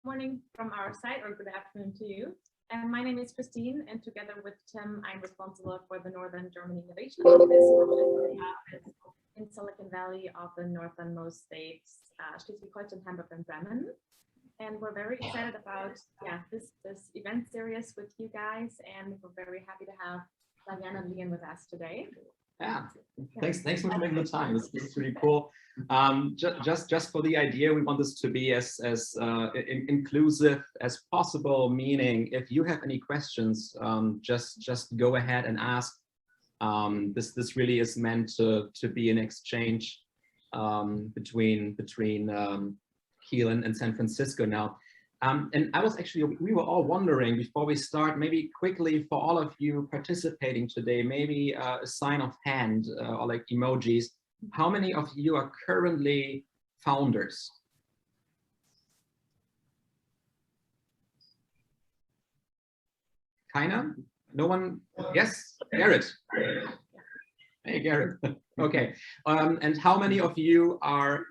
Morning from our side, or good afternoon to you. And my name is Christine, and together with Tim, I'm responsible for the Northern Germany Innovation Office, in Silicon Valley of the northernmost states, Schleswig-Holstein, Hamburg, and Bremen. And we're very excited about this event series with you guys, and we're very happy to have Diane and Leon with us today. Yeah, thanks for making the time. This is really cool. Just for the idea, we want this to be as inclusive as possible. Meaning, if you have any questions, just go ahead and ask. This really is meant to be an exchange between Kiel and San Francisco now. And we were all wondering before we start, maybe quickly for all of you participating today, maybe a sign of hand or like emojis. How many of you are currently founders? Kinda? No one? Yes, Garrett. Hey, Garrett. Okay. And how many of you are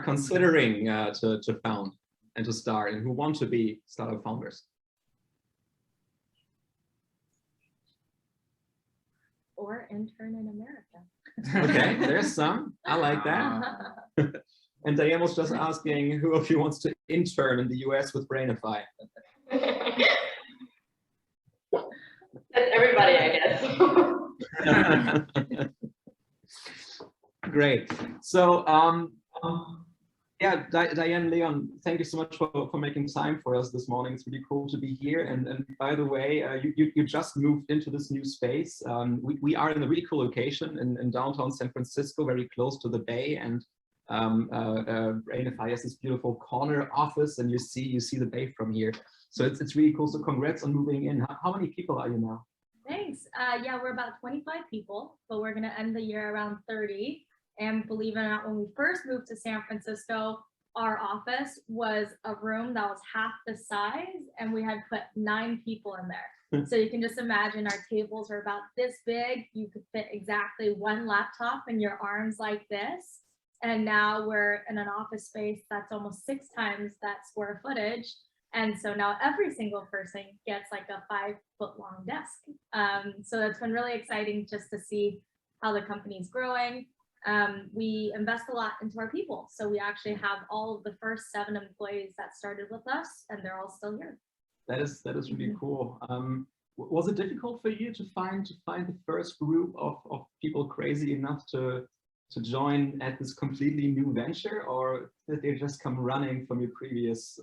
considering to found and to start, and who want to be startup founders? Or intern in America. Okay, there's some. I like that. And Diane was just asking who of you wants to intern in the US with Brainify? That's everybody, I guess. Great. So, yeah, Diane, Leon, thank you so much for making time for us this morning. It's really cool to be here. And by the way, you just moved into this new space. We are in a really cool location in downtown San Francisco, very close to the Bay. And Brainify has this beautiful corner office, and you see the Bay from here. So it's really cool. So congrats on moving in. How many people are you now? Thanks. Yeah, we're about 25 people, but we're going to end the year around 30. And believe it or not, when we first moved to San Francisco, our office was a room that was half the size, and we had put 9 people in there. So you can just imagine our tables are about this big. You could fit exactly 1 laptop in your arms like this. And now we're in an office space that's almost 6 times that square footage. And so now every single person gets like a 5-foot-long desk. So that's been really exciting just to see how the company's growing. We invest a lot into our people. So we actually have all of the first 7 employees that started with us, and they're all still here. That is really cool. Was it difficult for you to find the first group of people crazy enough to join at this completely new venture, or did they just come running from your previous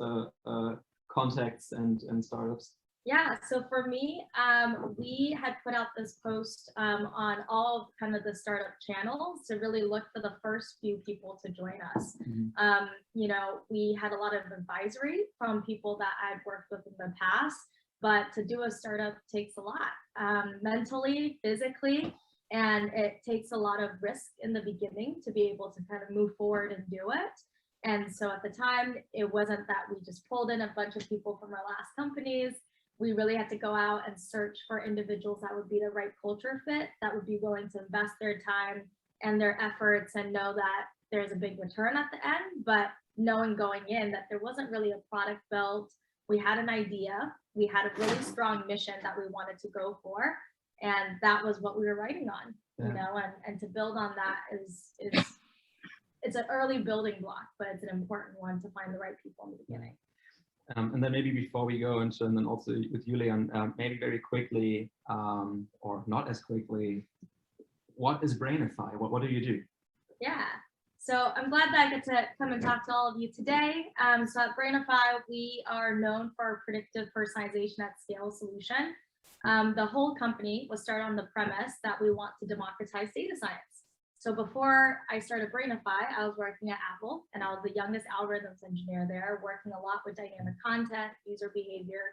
contacts and startups? Yeah, so for me, we had put out this post on all of kind of the startup channels to really look for the first few people to join us. Mm-hmm. You know, we had a lot of advisory from people that I'd worked with in the past, but to do a startup takes a lot, mentally, physically, and it takes a lot of risk in the beginning to be able to kind of move forward and do it. And so at the time, it wasn't that we just pulled in a bunch of people from our last companies. We really had to go out and search for individuals that would be the right culture fit, that would be willing to invest their time and their efforts and know that there's a big return at the end, but knowing going in that there wasn't really a product built. We had an idea, we had a really strong mission that we wanted to go for, and that was what we were writing on, you know, and to build on that is it's an early building block, but it's an important one to find the right people in the beginning. And then maybe before we go into, and then also with you, Leon, maybe very quickly, or not as quickly, what is Brainify? What do you do? Yeah, so I'm glad that I get to come and talk to all of you today. So at Brainify, we are known for our predictive personalization at scale solution. The whole company was started on the premise that we want to democratize data science. So before I started Brainify, I was working at Apple, and I was the youngest algorithms engineer there, working a lot with dynamic content, user behavior.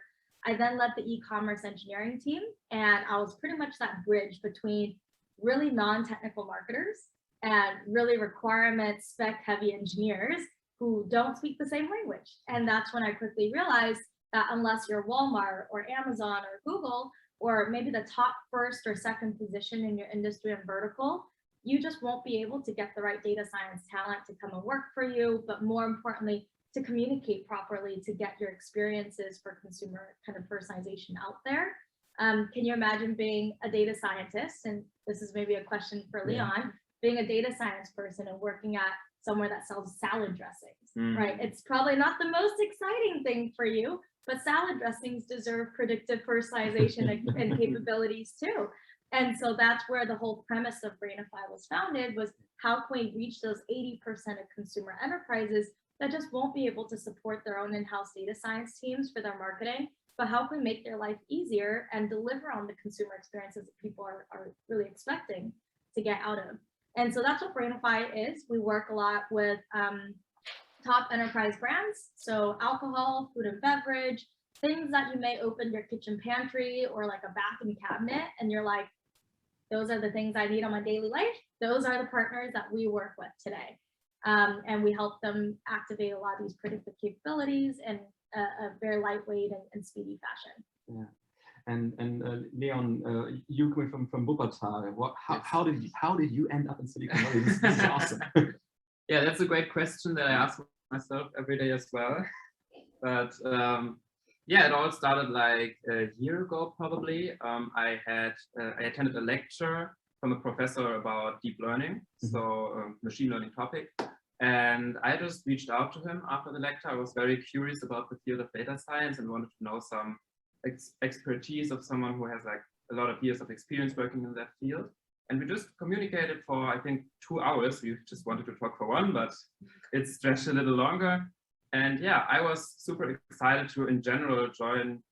I then led the e-commerce engineering team, and I was pretty much that bridge between really non-technical marketers and really requirement spec heavy engineers who don't speak the same language. And that's when I quickly realized that unless you're Walmart or Amazon or Google, or maybe the top 1st or 2nd position in your industry and vertical, you just won't be able to get the right data science talent to come and work for you. But more importantly, to communicate properly to get your experiences for consumer kind of personalization out there. Can you imagine being a data scientist? And this is maybe a question for Leon, being a data science person and working at somewhere that sells salad dressings, right? It's probably not the most exciting thing for you, but salad dressings deserve predictive personalization and capabilities too. And so that's where the whole premise of Brainify was founded, was how can we reach those 80% of consumer enterprises that just won't be able to support their own in-house data science teams for their marketing, but how can we make their life easier and deliver on the consumer experiences that people are really expecting to get out of. And so that's what Brainify is. We work a lot with top enterprise brands. So alcohol, food and beverage, things that you may open your kitchen pantry or like a bathroom cabinet and you're like, those are the things I need on my daily life. Those are the partners that we work with today. And we help them activate a lot of these predictive capabilities in a very lightweight and speedy fashion. Yeah. And Leon, you coming from Wuppertal, how did you end up in Silicon Valley? This is awesome. Yeah, that's a great question that I ask myself every day as well. But yeah, it all started like a year ago, probably. I attended a lecture from a professor about deep learning, so machine learning topic. And I just reached out to him after the lecture. I was very curious about the field of data science and wanted to know some expertise of someone who has like a lot of years of experience working in that field. And we just communicated for, I think, 2 hours. We just wanted to talk for 1, but it stretched a little longer. And yeah, I was super excited to, in general, join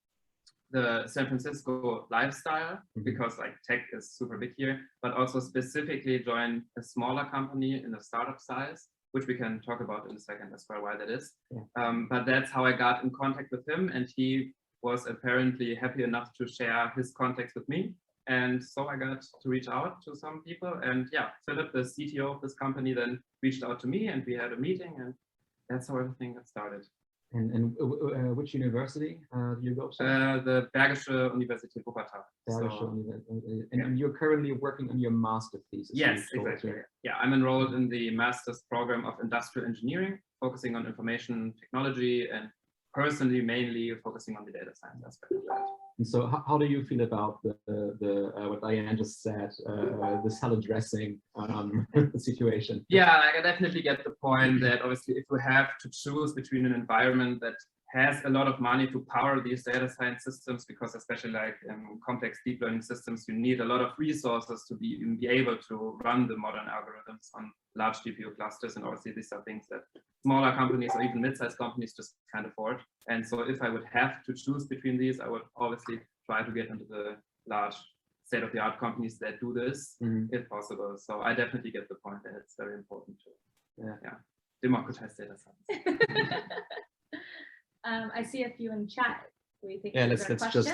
the San Francisco lifestyle because like tech is super big here, but also specifically join a smaller company in the startup size, which we can talk about in a second as well, why that is. Yeah. But that's how I got in contact with him, and he was apparently happy enough to share his contacts with me. And so I got to reach out to some people, and yeah, Philip, the CTO of this company, then reached out to me and we had a meeting, and that's how everything got started. And which university do you go to? The Bergische Universität Wuppertal. And you're currently working on your master thesis. Yes, exactly. Yeah, I'm enrolled in the master's program of industrial engineering, focusing on information technology, and personally mainly focusing on the data science aspect of that. And so how do you feel about the what Diane just said, the salad dressing situation? Yeah, I definitely get the point that obviously if we have to choose between an environment that has a lot of money to power these data science systems, because especially like in complex deep learning systems, you need a lot of resources to be able to run the modern algorithms on large GPU clusters. And obviously these are things that smaller companies or even mid-sized companies just can't afford. And so if I would have to choose between these, I would obviously try to get into the large state-of-the-art companies that do this if possible. So I definitely get the point that it's very important to democratize data science. I see a few in chat. We think let's just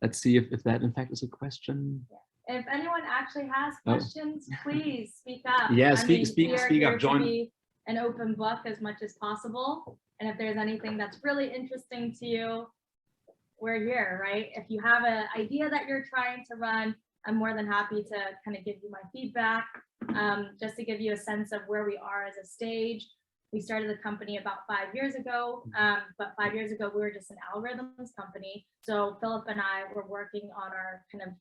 let's see if that in fact is a question. Yeah. If anyone actually has questions, please speak up. Yeah, speak up. Join. To be an open book as much as possible. And if there's anything that's really interesting to you, we're here, right? If you have an idea that you're trying to run, I'm more than happy to kind of give you my feedback, just to give you a sense of where we are as a stage. We started the company about 5 years ago, but 5 years ago, we were just an algorithms company. So Philip and I were working on our kind of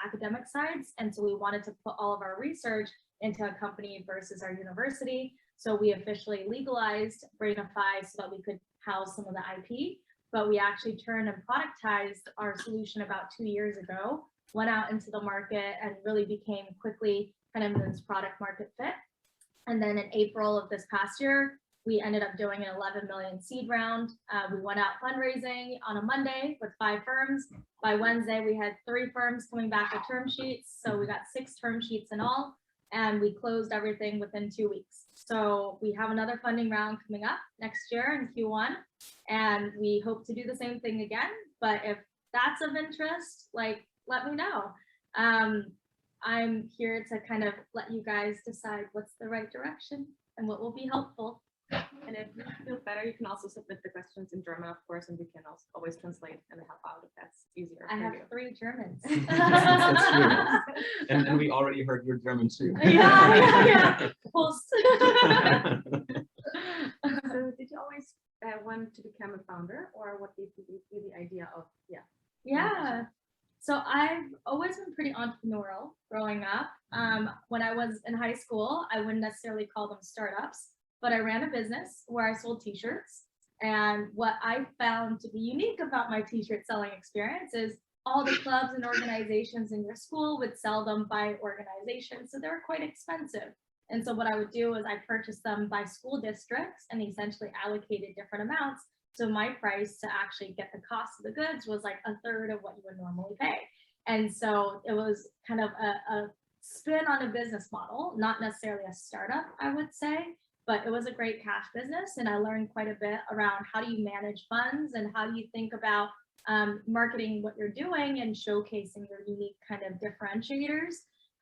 academic sides. And so we wanted to put all of our research into a company versus our university. So we officially legalized Brainify so that we could house some of the IP, but we actually turned and productized our solution about 2 years ago, went out into the market and really became quickly kind of this product market fit. And then in April of this past year, we ended up doing an 11 million seed round. We went out fundraising on a Monday with 5 firms. By Wednesday, we had 3 firms coming back with term sheets. So we got 6 term sheets in all, and we closed everything within 2 weeks. So we have another funding round coming up next year in Q1, and we hope to do the same thing again. But if that's of interest, like, let me know. I'm here to kind of let you guys decide what's the right direction and what will be helpful. And if you feel better, you can also submit the questions in German, of course, and we can also always translate and help out if that's easier. I have 3 Germans. That's true. And we already heard your German too. Yeah. Post. So did you always or what gave you the idea of, Yeah. So I've always been pretty entrepreneurial growing up. When I was in high school, I wouldn't necessarily call them startups, but I ran a business where I sold t-shirts. And what I found to be unique about my t-shirt selling experience is all the clubs and organizations in your school would sell them by organization. So they're quite expensive. And so what I would do is I purchased them by school districts and essentially allocated different amounts. So my price to actually get the cost of the goods was like a third of what you would normally pay. And so it was kind of a spin on a business model, not necessarily a startup, I would say, but it was a great cash business. And I learned quite a bit around how do you manage funds and how do you think about marketing what you're doing and showcasing your unique kind of differentiators.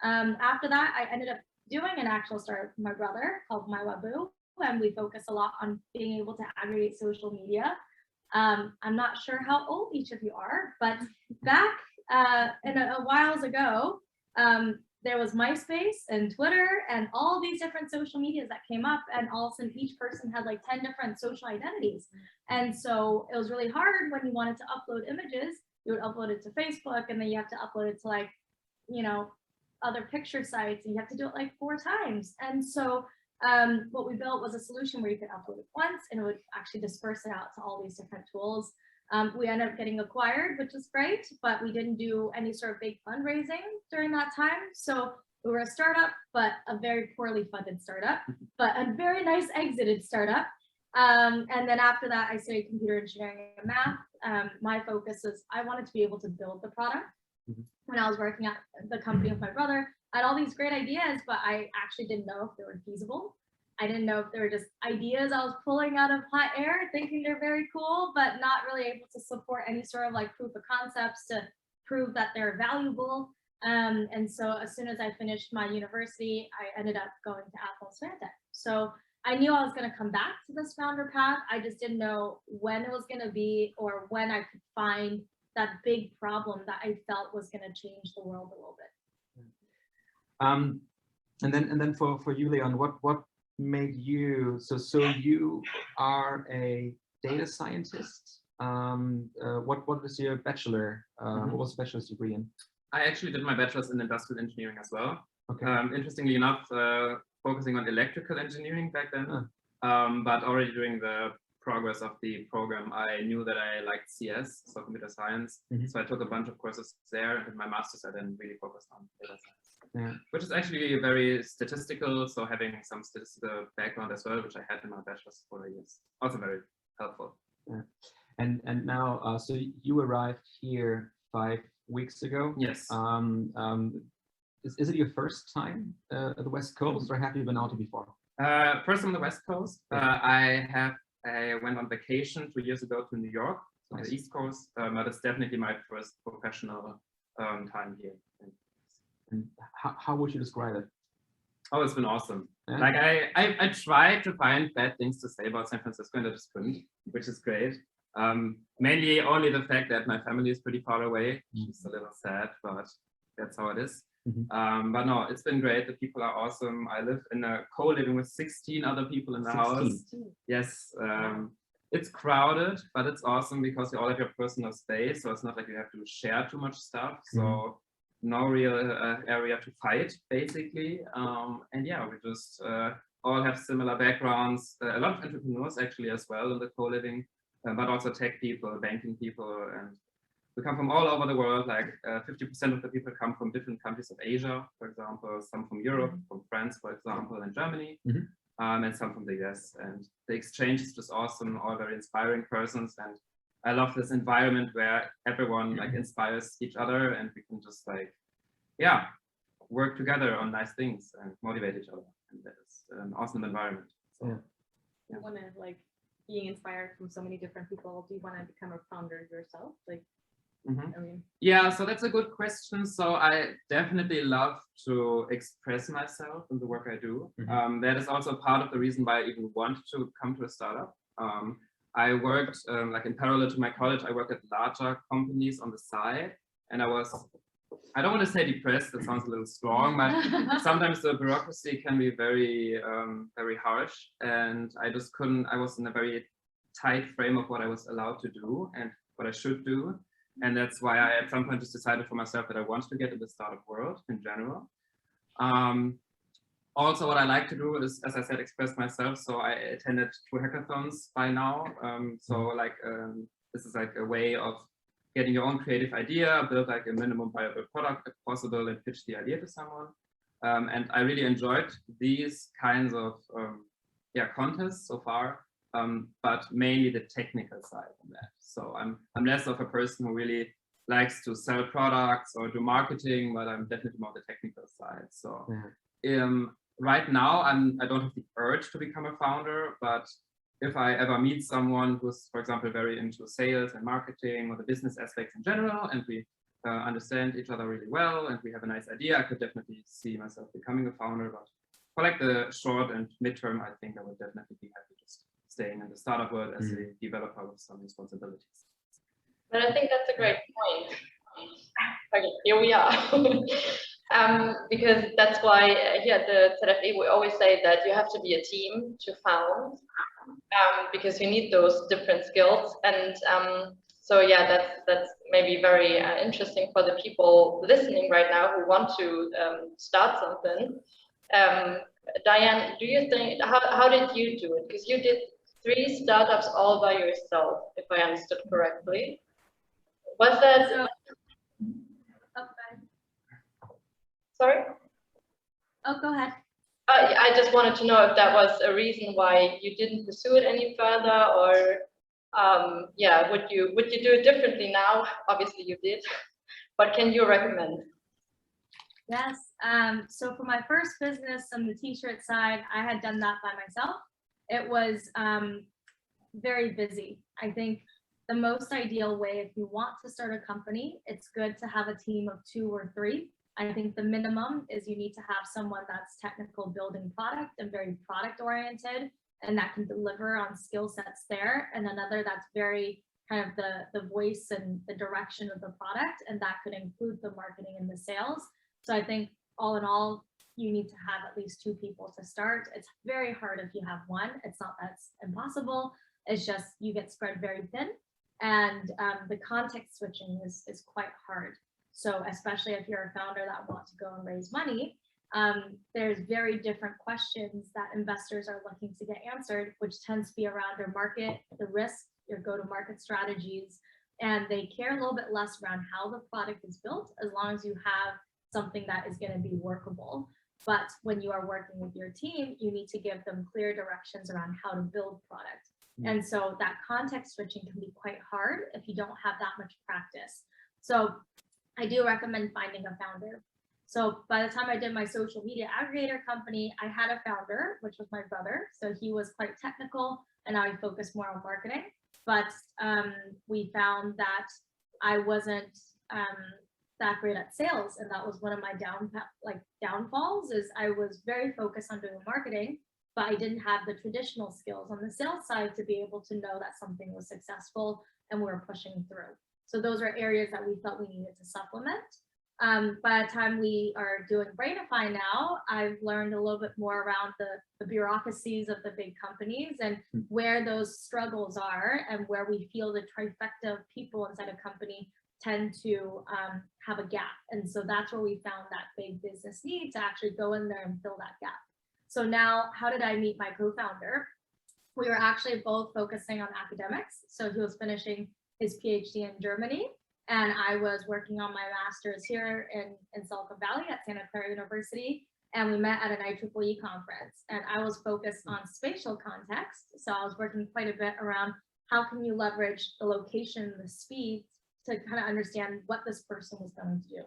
After that, I ended up doing an actual startup with my brother called My Waboo, and we focus a lot on being able to aggregate social media. I'm not sure how old each of you are, but back a whiles ago, there was MySpace and Twitter and all these different social medias that came up, and all of a sudden each person had like 10 different social identities. And so it was really hard when you wanted to upload images. You would upload it to Facebook, and then you have to upload it to like, you know, other picture sites, and you have to do it like 4 times. And so what we built was a solution where you could upload it once and it would actually disperse it out to all these different tools. We ended up getting acquired, which is great, but we didn't do any sort of big fundraising during that time. So we were a startup, but a very poorly funded startup, but a very nice exited startup. And then after that, I studied computer engineering and math. My focus is I wanted to be able to build the product. When I was working at the company with my brother, I had all these great ideas, but I actually didn't know if they were feasible. I didn't know if they were just ideas I was pulling out of hot air, thinking they're very cool, but not really able to support any sort of like proof of concepts to prove that they're valuable. And so as soon as I finished my university, I ended up going to Athens Fintech. So I knew I was going to come back to this founder path. I just didn't know when it was going to be or when I could find that big problem that I felt was going to change the world a little bit. And then for you, Leon, what made you so you are a data scientist? What was your bachelor? What was the bachelor's degree in? I actually did my bachelor's in industrial engineering as well. Okay. Interestingly enough, focusing on electrical engineering back then, but already during the progress of the program, I knew that I liked CS, so computer science. So I took a bunch of courses there, and in my master's I then really focused on data science, which is actually very statistical. So having some statistical background as well, which I had in my bachelor's for years, also very helpful. And now, so you arrived here 5 weeks ago. Yes. Is it your first time at the West Coast, or have you been out before? First on the West Coast. I went on vacation 2 years ago to New York, on the East Coast, but it's definitely my first professional time here. And how would you describe it? Oh, it's been awesome. Yeah. Like I tried to find bad things to say about San Francisco, and I just couldn't, which is great. Mainly only the fact that my family is pretty far away, which is a little sad, but that's how it is. But no, it's been great. The people are awesome. I live in a co-living with 16 other people in the house. Yes. It's crowded, but it's awesome because you all have your personal space. So it's not like you have to share too much stuff. So no real area to fight, basically. And yeah, we just all have similar backgrounds. A lot of entrepreneurs actually as well in the co-living, but also tech people, banking people, and we come from all over the world. Like 50% of the people come from different countries of Asia, for example, some from Europe, from France, for example, and Germany, and some from the US. And the exchange is just awesome, all very inspiring persons. And I love this environment where everyone like inspires each other, and we can just like, yeah, work together on nice things and motivate each other. And that is an awesome environment. So, you want to like being inspired from so many different people. Do you want to become a founder yourself? Like, I mean, yeah, so that's a good question. So I definitely love to express myself in the work I do. That is also part of the reason why I even wanted to come to a startup. I worked like in parallel to my college, I worked at larger companies on the side, and I don't want to say depressed, that sounds a little strong, but sometimes the bureaucracy can be very, very harsh, and I just couldn't, I was in a very tight frame of what I was allowed to do and what I should do. And that's why I at some point just decided for myself that I want to get in the startup world in general. Also, what I like to do is, as I said, express myself. So I attended 2 hackathons by now. This is like a way of getting your own creative idea, build like a minimum viable product if possible, and pitch the idea to someone. And I really enjoyed these kinds of contests so far, but mainly the technical side of that. So I'm less of a person who really likes to sell products or do marketing, but I'm definitely more the technical side. So right now, I don't have the urge to become a founder, but if I ever meet someone who's, for example, very into sales and marketing or the business aspects in general, and we understand each other really well, and we have a nice idea, I could definitely see myself becoming a founder. But for like the short and midterm, I think I would definitely be happy just staying in the startup world as a developer with some responsibilities. But I think that's a great point. Okay, here we are. Because that's why here at the ZFE we always say that you have to be a team to found, because you need those different skills. And so yeah, that's maybe very interesting for the people listening right now who want to start something. Diane, do you think, how did you do it? Because you did 3 startups all by yourself, if I understood correctly. Was that? Sorry? Oh, go ahead. I just wanted to know if that was a reason why you didn't pursue it any further, or yeah, would you do it differently now? Obviously you did, but can you recommend? Yes. So for my first business on the t-shirt side, I had done that by myself. It was very busy. I think the most ideal way, if you want to start a company, it's good to have a team of 2 or 3. I think the minimum is you need to have someone that's technical building product and very product oriented, and that can deliver on skill sets there. And another that's very kind of the voice and the direction of the product, and that could include the marketing and the sales. So I think all in all, you need to have at least 2 people to start. It's very hard if you have 1. It's not that's impossible. It's just you get spread very thin, and the context switching is quite hard. So especially if you're a founder that wants to go and raise money, there's very different questions that investors are looking to get answered, which tends to be around your market, the risk, your go-to-market strategies, and they care a little bit less around how the product is built, as long as you have something that is going to be workable. But when you are working with your team, you need to give them clear directions around how to build product. And so that context switching can be quite hard if you don't have that much practice. So I do recommend finding a founder. So by the time I did my social media aggregator company, I had a founder, which was my brother. So he was quite technical, and I focused more on marketing. But we found that I wasn't that great at sales, and that was one of my downfalls. Is I was very focused on doing marketing, but I didn't have the traditional skills on the sales side to be able to know that something was successful and we were pushing through. So those are areas that we felt we needed to supplement. By the time we are doing Brainify now, I've learned a little bit more around the bureaucracies of the big companies and where those struggles are, and where we feel the trifecta of people inside a company tend to have a gap. And so that's where we found that big business need to actually go in there and fill that gap. So now, how did I meet my co-founder? We were actually both focusing on academics. So he was finishing his PhD in Germany, and I was working on my master's here in Silicon Valley at Santa Clara University. And we met at an IEEE conference, and I was focused on spatial context. So I was working quite a bit around how can you leverage the location, the speed, to kind of understand what this person was going to do.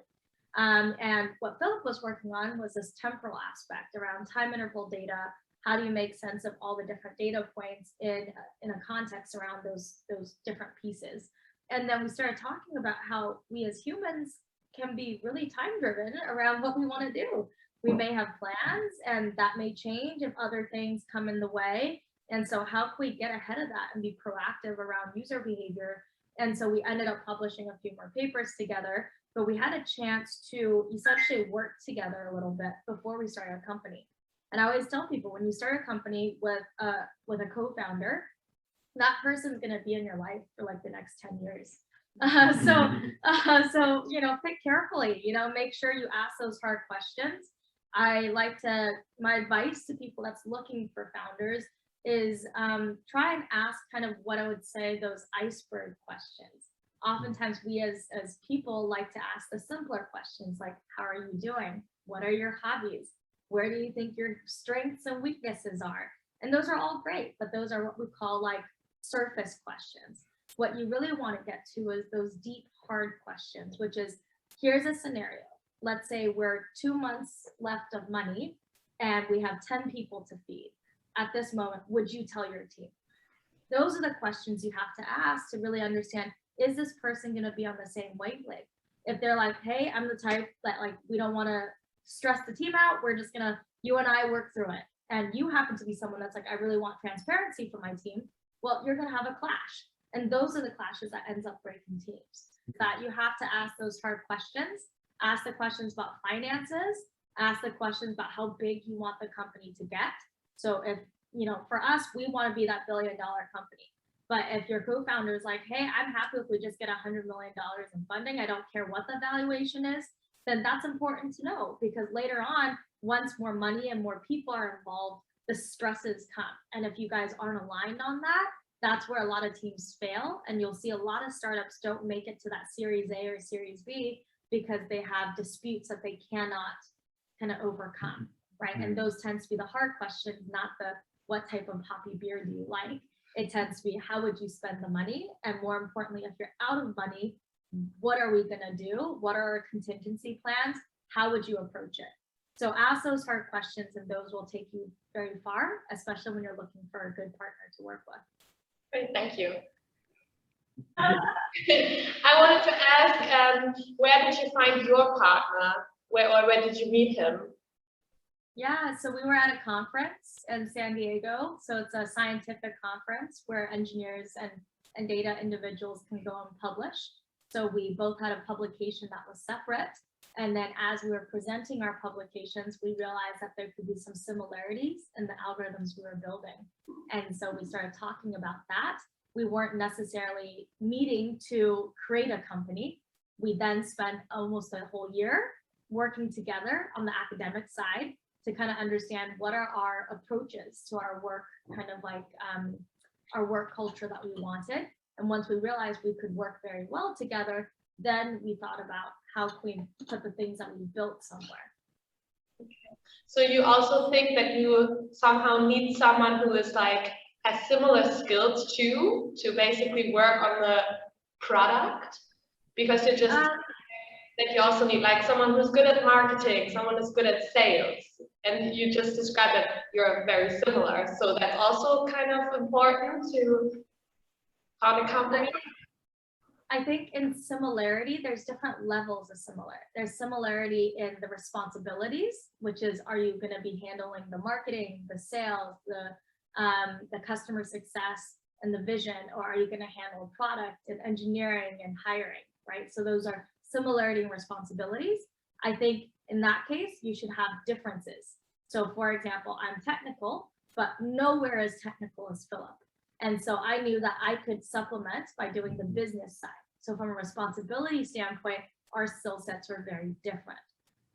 And what Philip was working on was this temporal aspect around time interval data. How do you make sense of all the different data points in a context around those different pieces? And then we started talking about how we as humans can be really time driven around what we want to do. We may have plans, and that may change if other things come in the way. And so how can we get ahead of that and be proactive around user behavior? And so we ended up publishing a few more papers together, but we had a chance to essentially work together a little bit before we started a company. And I always tell people, when you start a company with a co-founder, that person's going to be in your life for like the next 10 years. So, you know, pick carefully, you know, make sure you ask those hard questions. My advice to people that's looking for founders is try and ask kind of what I would say those iceberg questions. Oftentimes we as people like to ask the simpler questions like, how are you doing? What are your hobbies? Where do you think your strengths and weaknesses are? And those are all great, but those are what we call like surface questions. What you really want to get to is those deep, hard questions, which is, here's a scenario. Let's say we're 2 months left of money and we have 10 people to feed. At this moment, would you tell your team? Those are the questions you have to ask to really understand, is this person going to be on the same wavelength? If they're like, hey, I'm the type that like, we don't want to stress the team out. We're just going to, you and I work through it. And you happen to be someone that's like, I really want transparency for my team. Well, you're going to have a clash. And those are the clashes that ends up breaking teams. That you have to ask those hard questions, ask the questions about finances, ask the questions about how big you want the company to get. So if, you know, for us, we want to be that $1 billion company. But if your co-founder is like, hey, I'm happy if we just get $100 million in funding, I don't care what the valuation is, then that's important to know, because later on, once more money and more people are involved, the stresses come. And if you guys aren't aligned on that, that's where a lot of teams fail. And you'll see a lot of startups don't make it to that Series A or Series B because they have disputes that they cannot kind of overcome, right? And those tends to be the hard questions, not the what type of poppy beer do you like? It tends to be, how would you spend the money? And more importantly, if you're out of money, what are we gonna do? What are our contingency plans? How would you approach it? So ask those hard questions, and those will take you very far, especially when you're looking for a good partner to work with. Great, thank you. I wanted to ask, where did you find your partner? Where did you meet him? Yeah, so we were at a conference in San Diego. So it's a scientific conference where engineers and data individuals can go and publish. So we both had a publication that was separate. And then as we were presenting our publications, we realized that there could be some similarities in the algorithms we were building. And so we started talking about that. We weren't necessarily meeting to create a company. We then spent almost a whole year working together on the academic side to kind of understand what are our approaches to our work, kind of like our work culture that we wanted. And once we realized we could work very well together, then we thought about how can we put the things that we built somewhere. Okay. So you also think that you somehow need someone who is like, has similar skills too, to basically work on the product? Because you just, that you also need like someone who's good at marketing, someone who's good at sales. And you just described that you're very similar. So that's also kind of important to found a company. I think in similarity, there's different levels of similar. There's similarity in the responsibilities, which is, are you going to be handling the marketing, the sales, the customer success and the vision, or are you going to handle product and engineering and hiring, right? So those are similarity and responsibilities. I think in that case, you should have differences. So for example, I'm technical, but nowhere as technical as Philip. And so I knew that I could supplement by doing the business side. So from a responsibility standpoint, our skill sets were very different.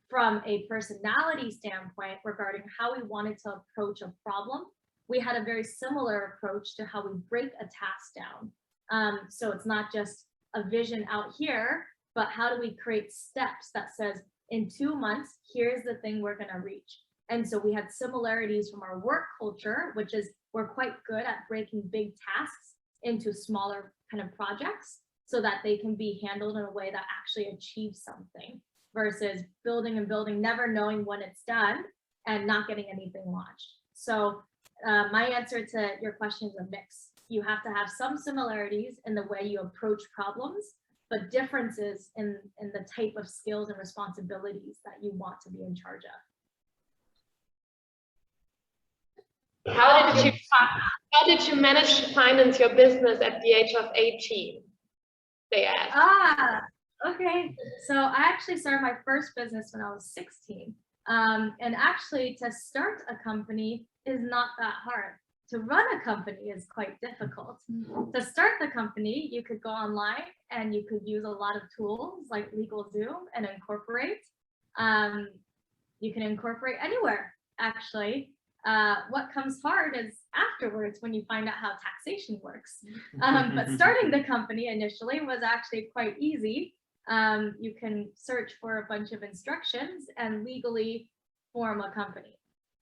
From a personality standpoint, regarding how we wanted to approach a problem, we had a very similar approach to how we break a task down. So it's not just a vision out here, but how do we create steps that says, in 2 months, here's the thing we're going to reach. And so we had similarities from our work culture, which is we're quite good at breaking big tasks into smaller kind of projects so that they can be handled in a way that actually achieves something versus building and building, never knowing when it's done and not getting anything launched. So my answer to your question is a mix. You have to have some similarities in the way you approach problems, but differences in the type of skills and responsibilities that you want to be in charge of. How did you manage to finance your business at the age of 18? They asked. Okay. So I actually started my first business when I was 16. And actually to start a company is not that hard. to run a company is quite difficult. To start the company, you could go online and you could use a lot of tools like LegalZoom and incorporate. You can incorporate anywhere, actually. What comes hard is afterwards when you find out how taxation works. But starting the company initially was actually quite easy. You can search for a bunch of instructions and legally form a company.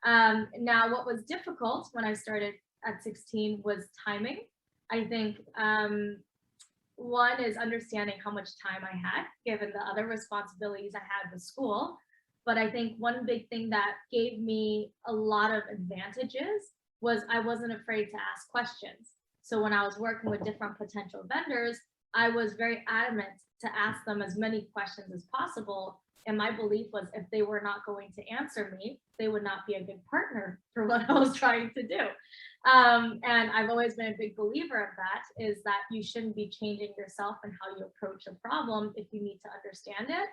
Now, what was difficult when I started at 16 was timing. I think one is understanding how much time I had, given the other responsibilities I had with school. But I think one big thing that gave me a lot of advantages was I wasn't afraid to ask questions. So when I was working with different potential vendors, I was very adamant to ask them as many questions as possible. And my belief was if they were not going to answer me, they would not be a good partner for what I was trying to do. And I've always been a big believer of that, is that you shouldn't be changing yourself and how you approach a problem if you need to understand it,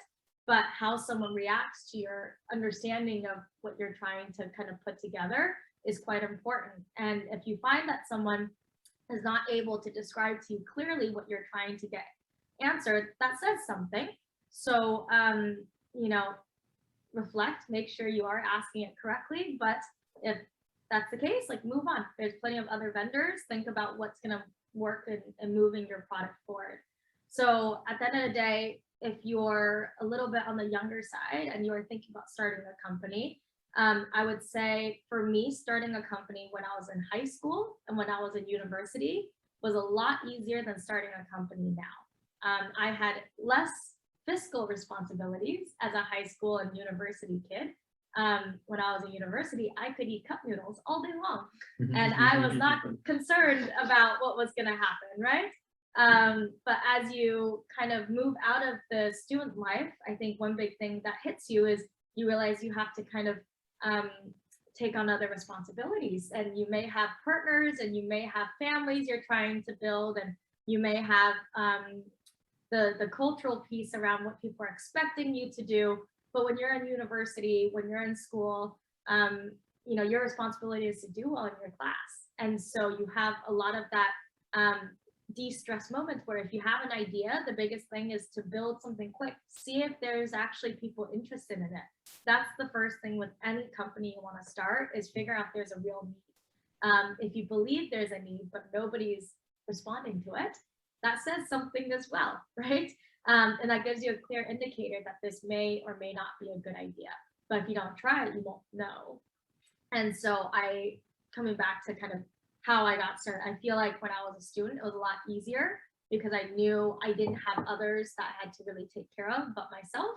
but how someone reacts to your understanding of what you're trying to kind of put together is quite important. And if you find that someone is not able to describe to you clearly what you're trying to get answered, that says something. So, you know, reflect, make sure you are asking it correctly. But if that's the case, like move on. There's plenty of other vendors. Think about what's going to work in moving your product forward. So at the end of the day, if you're a little bit on the younger side and you're thinking about starting a company, I would say for me, starting a company when I was in high school and when I was in university was a lot easier than starting a company now. I had less fiscal responsibilities as a high school and university kid. When I was in university, I could eat cup noodles all day long, and I was not concerned about what was going to happen, right? But as you kind of move out of the student life, I think one big thing that hits you is you realize you have to kind of take on other responsibilities, and you may have partners and you may have families you're trying to build, and you may have the cultural piece around what people are expecting you to do. But when you're in university, when you're in school, you know, your responsibility is to do well in your class. And so you have a lot of that de-stress moments where if you have an idea, the biggest thing is to build something quick. See if there's actually people interested in it. That's the first thing with any company you want to start, is figure out if there's a real need. If you believe there's a need, but nobody's responding to it, that says something as well, right? And that gives you a clear indicator that this may or may not be a good idea. But if you don't try it, you won't know. And so coming back to kind of how I got started, I feel like when I was a student, it was a lot easier because I knew I didn't have others that I had to really take care of but myself.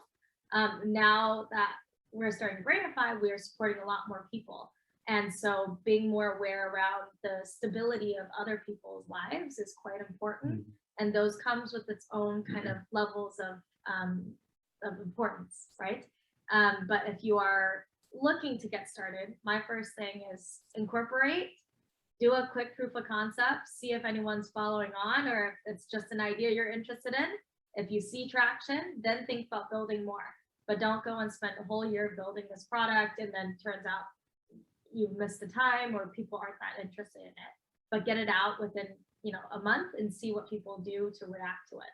Now that we're starting Brainify, we are supporting a lot more people. And so being more aware around the stability of other people's lives is quite important. And those comes with its own kind of levels of importance, right? But if you are looking to get started, my first thing is incorporate, do a quick proof of concept, see if anyone's following on or if it's just an idea you're interested in. If you see traction, then think about building more. But don't go and spend a whole year building this product and then turns out you missed the time or people aren't that interested in it. But get it out within, you know, a month and see what people do to react to it.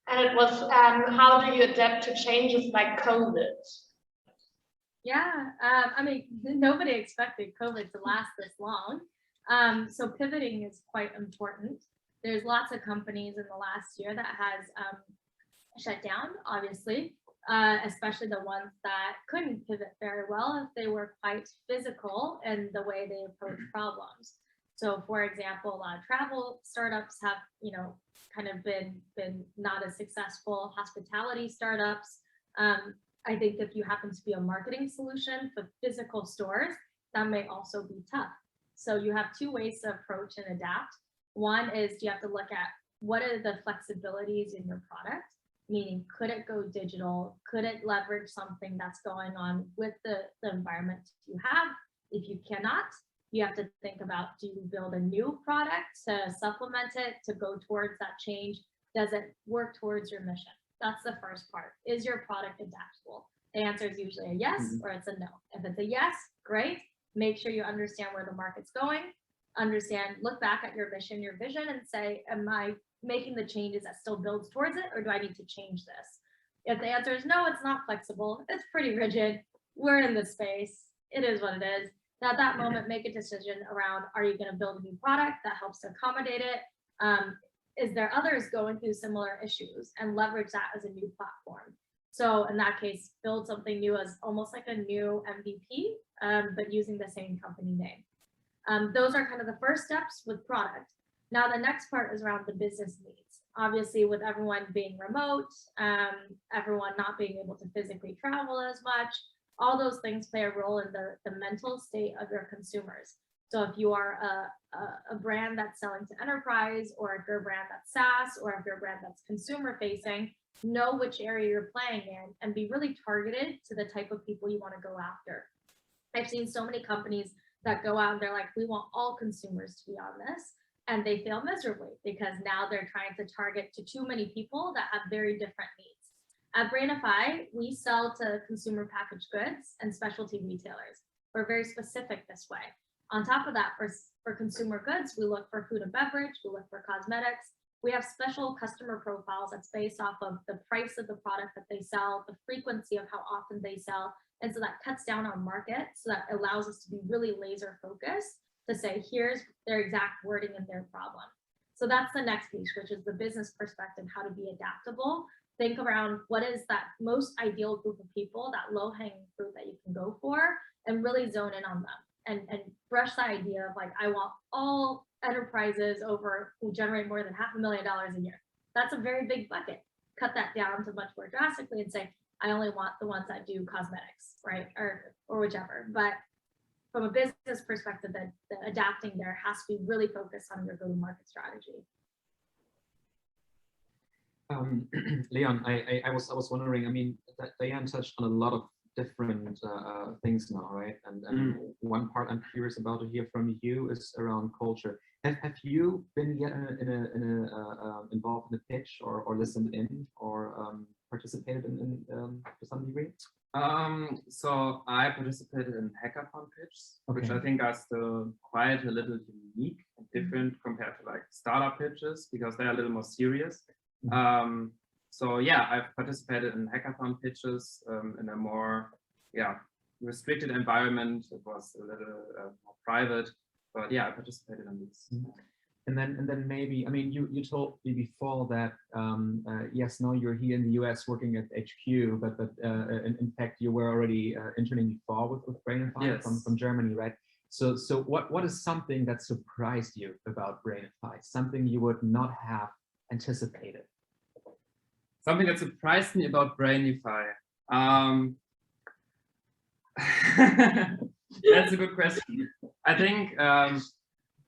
And it was, how do you adapt to changes like COVID? Yeah, I mean, nobody expected COVID to last this long. So pivoting is quite important. There's lots of companies in the last year that has shut down, obviously, especially the ones that couldn't pivot very well if they were quite physical in the way they approach problems. So for example, a lot of travel startups have, you know, kind of been not as successful. Hospitality startups. I think if you happen to be a marketing solution for physical stores, that may also be tough. So you have two ways to approach and adapt. One is you have to look at what are the flexibilities in your product, meaning could it go digital? Could it leverage something that's going on with the environment you have? If you cannot, you have to think about, do you build a new product to supplement it, to go towards that change? Does it work towards your mission? That's the first part. Is your product adaptable? The answer is usually a yes or it's a no. If it's a yes, great. make sure you understand where the market's going, look back at your mission, your vision, and say, am I making the changes that still builds towards it, or do I need to change this? If the answer is no, it's not flexible, it's pretty rigid, we're in this space, it is what it is. At that moment, make a decision around, are you going to build a new product that helps to accommodate it? Is there others going through similar issues, and leverage that as a new platform? So in that case, build something new as almost like a new MVP, but using the same company name. Those are kind of the first steps with product. Now, the next part is around the business needs. Obviously, with everyone being remote, everyone not being able to physically travel as much, all those things play a role in the mental state of your consumers. So if you are a brand that's selling to enterprise, or if you're a brand that's SaaS, or if you're a brand that's consumer facing, know which area you're playing in and be really targeted to the type of people you want to go after. I've seen so many companies that go out and they're like, we want all consumers to be on this, and they fail miserably because now they're trying to target to too many people that have very different needs. At Brainify, we sell to consumer packaged goods and specialty retailers. We're very specific this way. On top of that, for consumer goods, we look for food and beverage, we look for cosmetics. We have special customer profiles that's based off of the price of the product that they sell, the frequency of how often they sell. And so that cuts down on market, so that allows us to be really laser focused to say, here's their exact wording in their problem. So that's the next piece, which is the business perspective, how to be adaptable. Think around what is that most ideal group of people, that low hanging fruit that you can go for, and really zone in on them and brush the idea of like, I want all enterprises over who generate more than $500,000 a year. That's a very big bucket. Cut that down to much more drastically and say, I only want the ones that do cosmetics, right? Or whichever. But from a business perspective, the adapting there has to be really focused on your go-to-market strategy. Leon, I was wondering, I mean, Diane touched on a lot of different things now, right? And one part I'm curious about to hear from you is around culture. Have you been yet involved in a pitch or listened in or participated in to some degree? So I participated in hackathon pitches, which I think are still quite a little unique and different compared to like startup pitches, because they're a little more serious. So yeah, I've participated in hackathon pitches in a more restricted environment. It was a little more private, but yeah, I participated in these. And then maybe, I mean, you told me before that yes, now you're here in the US working at HQ, but in fact you were already interning before with Brainify from Germany, right? So what is something that surprised you about Brainify? Something you would not have anticipated? Something that surprised me about Brainify. That's a good question. I think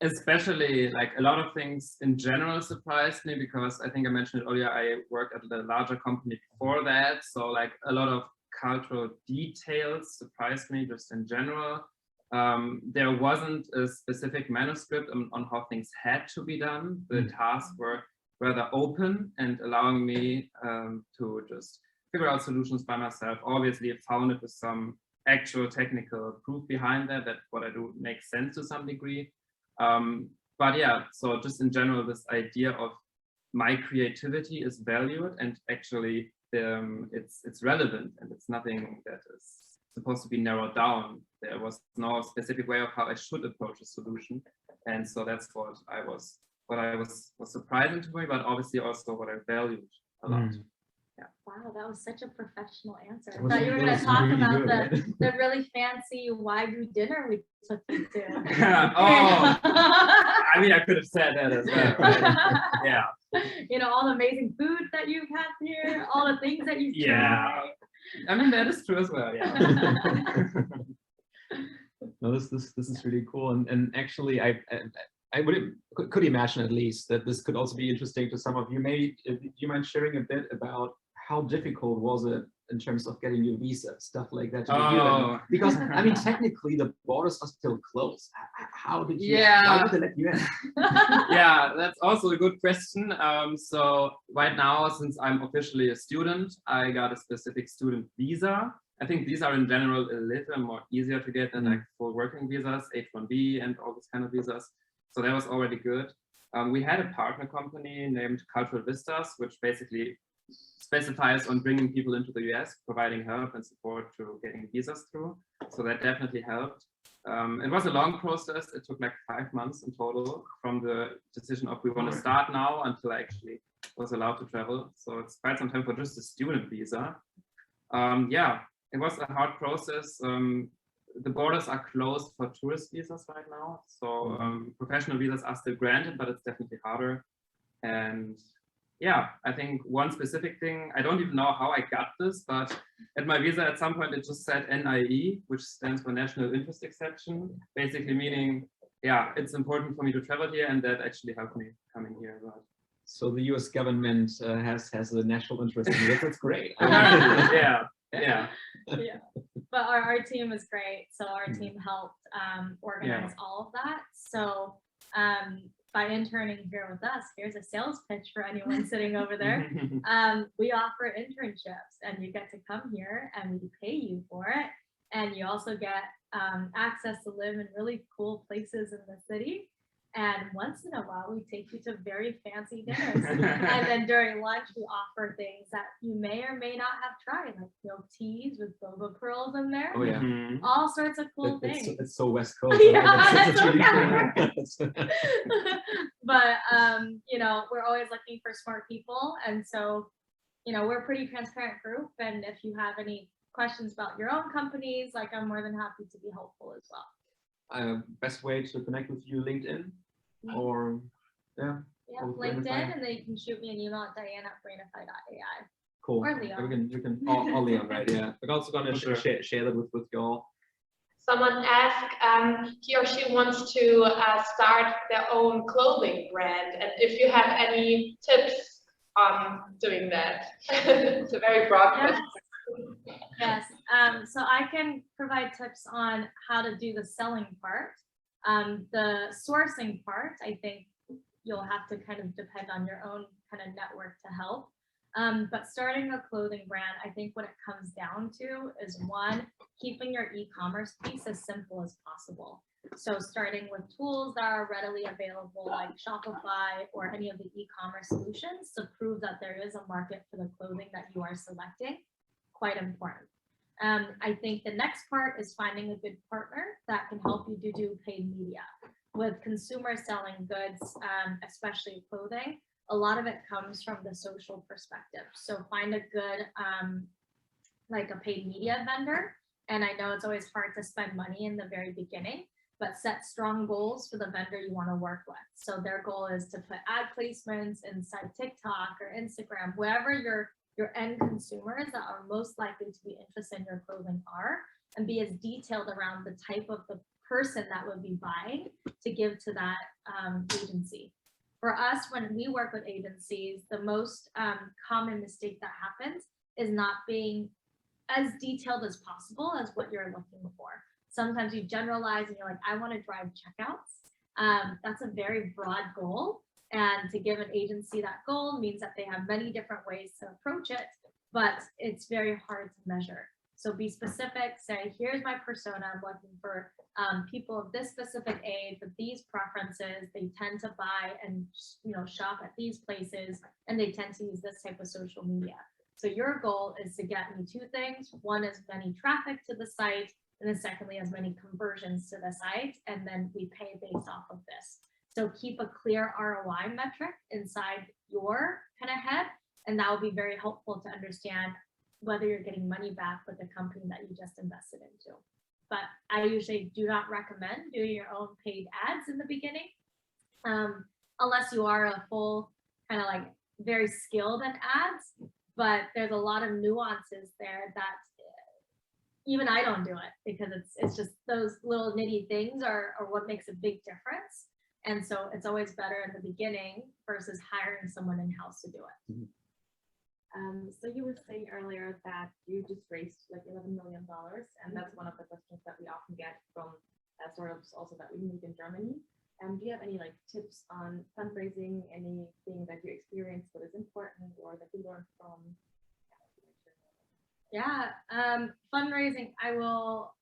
especially like a lot of things in general surprised me, because I think I mentioned it earlier, I worked at a larger company before that. So like a lot of cultural details surprised me just in general. There wasn't a specific manuscript on how things had to be done. The tasks were rather open and allowing me to just figure out solutions by myself. Obviously, I found it with some actual technical proof behind that what I do makes sense to some degree. But yeah, so just in general, this idea of my creativity is valued and actually it's relevant, and it's nothing that is supposed to be narrowed down. There was no specific way of how I should approach a solution, and so that's what was surprising to me, but obviously also what I valued a lot. Yeah. Wow, that was such a professional answer. I thought you were going to talk about the really fancy Wagyu dinner we took you to. Oh, I mean, I could have said that as well. Right? Yeah. You know, all the amazing food that you've had here, all the things that you've tried. I mean, that is true as well. Yeah. No, this is really cool, and actually, I could imagine at least that this could also be interesting to some of you. Maybe do you mind sharing a bit about how difficult was it in terms of getting your visa, stuff like that? Because I mean, technically the borders are still closed. How did you? Why did they let you in? Yeah, that's also a good question. So right now, since I'm officially a student, I got a specific student visa. I think these are in general a little more easier to get than like full working visas, H-1B and all these kind of visas. So that was already good. We had a partner company named Cultural Vistas, which basically specifies on bringing people into the US, providing help and support to getting visas through. So that definitely helped. It was a long process. It took like 5 months in total from the decision of we want to start now until I actually was allowed to travel. So it's quite some time for just a student visa. Yeah, it was a hard process. The borders are closed for tourist visas right now. So professional visas are still granted, but it's definitely harder. And yeah, I think one specific thing, I don't even know how I got this, but at my visa at some point it just said NIE, which stands for National Interest Exception, basically meaning, yeah, it's important for me to travel here, and that actually helped me coming here. But so the US government has a national interest in it. That's great. yeah. Yeah, but our team is great. So our team helped organize all of that. So by interning here with us, here's a sales pitch for anyone sitting over there. We offer internships, and you get to come here and we pay you for it. And you also get access to live in really cool places in the city. And once in a while, we take you to very fancy dinners. And then during lunch, we offer things that you may or may not have tried, like teas with boba pearls in there. Oh yeah, all sorts of cool things. It's so West Coast. Yeah, it's really cool. But we're always looking for smart people, and so we're a pretty transparent group. And if you have any questions about your own companies, like I'm more than happy to be helpful as well. Best way to connect with you, LinkedIn, or LinkedIn, and then you can shoot me an email at diane@breinify.ai. Cool. Or Leon. You can all Leon, right? Yeah. We're also gonna share that with you all. Someone asked, he or she wants to start their own clothing brand, and if you have any tips on doing that. It's a very broad question. Yes, so I can provide tips on how to do the selling part. The sourcing part, I think you'll have to kind of depend on your own kind of network to help. But starting a clothing brand, I think what it comes down to is one, keeping your e-commerce piece as simple as possible. So starting with tools that are readily available like Shopify or any of the e-commerce solutions to prove that there is a market for the clothing that you are selecting. Quite important. I think the next part is finding a good partner that can help you do paid media. With consumer selling goods, especially clothing, a lot of it comes from the social perspective. So find a good, like a paid media vendor. And I know it's always hard to spend money in the very beginning, but set strong goals for the vendor you want to work with. So their goal is to put ad placements inside TikTok or Instagram, wherever your end consumers that are most likely to be interested in your clothing are, and be as detailed around the type of the person that would be buying to give to that agency. For us, when we work with agencies, the most common mistake that happens is not being as detailed as possible as what you're looking for. Sometimes you generalize and you're like, I want to drive checkouts. That's a very broad goal. And to give an agency that goal means that they have many different ways to approach it, but it's very hard to measure. So be specific, say, here's my persona. I'm looking for people of this specific age with these preferences. They tend to buy and shop at these places, and they tend to use this type of social media. So your goal is to get me two things. One is many traffic to the site, and then secondly, as many conversions to the site, and then we pay based off of this. So keep a clear ROI metric inside your kind of head, and that will be very helpful to understand whether you're getting money back with the company that you just invested into. But I usually do not recommend doing your own paid ads in the beginning, unless you are a full kind of like very skilled in ads, but there's a lot of nuances there that even I don't do it, because it's just those little nitty things are what makes a big difference. And so it's always better in the beginning versus hiring someone in-house to do it. So you were saying earlier that you just raised like $11 million, and that's one of the questions that we often get from startups also that we meet in Germany. Do you have any like tips on fundraising, anything that you experienced that is important or that you learned from? Yeah, fundraising, I will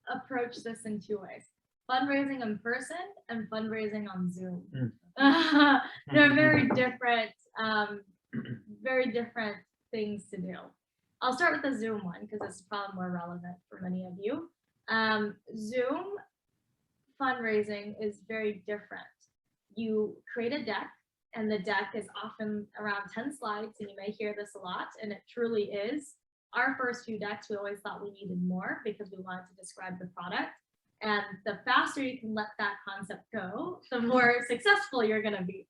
approach this in two ways. Fundraising in person and fundraising on Zoom. They're very different things to do. I'll start with the Zoom one because it's probably more relevant for many of you. Zoom fundraising is very different. You create a deck, and the deck is often around 10 slides, and you may hear this a lot, and it truly is. Our first few decks, we always thought we needed more because we wanted to describe the product. And the faster you can let that concept go, the more successful you're going to be.